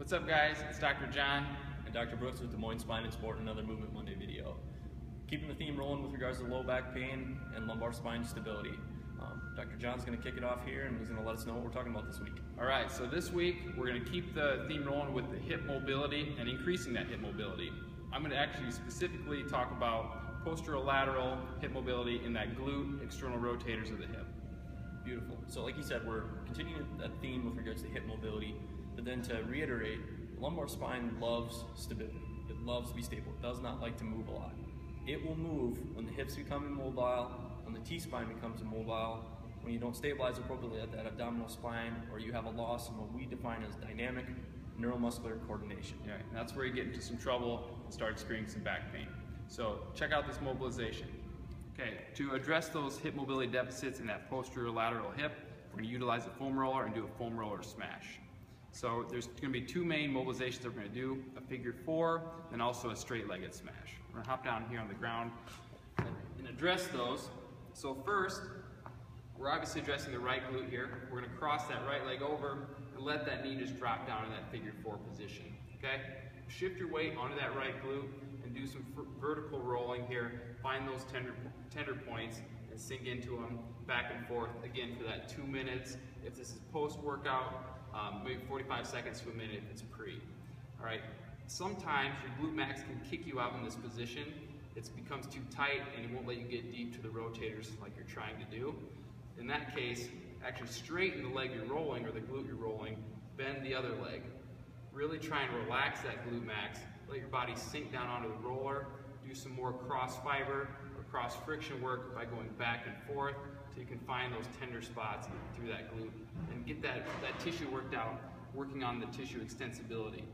What's up, guys? It's Dr. John. And Dr. Brooks with Des Moines Spine+Sport, another Movement Monday video. Keeping the theme rolling with regards to low back pain and lumbar spine stability. Dr. John's going to kick it off here and he's going to let us know what we're talking about this week. All right, so this week we're going to keep the theme rolling with the hip mobility and increasing that hip mobility. I'm going to actually specifically talk about posterior-lateral hip mobility in that glute external rotators of the hip. Beautiful. So like you said, we're continuing that theme with regards to hip mobility, but then to reiterate, the lumbar spine loves stability. It loves to be stable. It does not like to move a lot. It will move when the hips become immobile, when the T-spine becomes immobile, when you don't stabilize appropriately at that abdominal spine, or you have a loss in what we define as dynamic neuromuscular coordination. Yeah, and that's where you get into some trouble and start experiencing back pain. So check out this mobilization. Okay, to address those hip mobility deficits in that posterior lateral hip, we're going to utilize a foam roller and do a foam roller smash. So there's going to be two main mobilizations that we're going to do, a figure four, and also a straight-legged smash. We're going to hop down here on the ground and address those. So first, we're obviously addressing the right glute here. We're going to cross that right leg over and let that knee just drop down in that figure four position. Okay? Shift your weight onto that right glute and do some vertical rolling here. Find those tender points and sink into them back and forth again for that 2 minutes. If this is post-workout, maybe 45 seconds to a minute if it's pre. All right. Sometimes your glute max can kick you out in this position. It becomes too tight and it won't let you get deep to the rotators like you're trying to do. In that case, actually straighten the leg you're rolling or the glute you're rolling, bend the other leg. Really try and relax that glute max, let your body sink down onto the roller, do some more cross fiber or cross friction work by going back and forth so you can find those tender spots through that glute and get that tissue worked out, working on the tissue extensibility.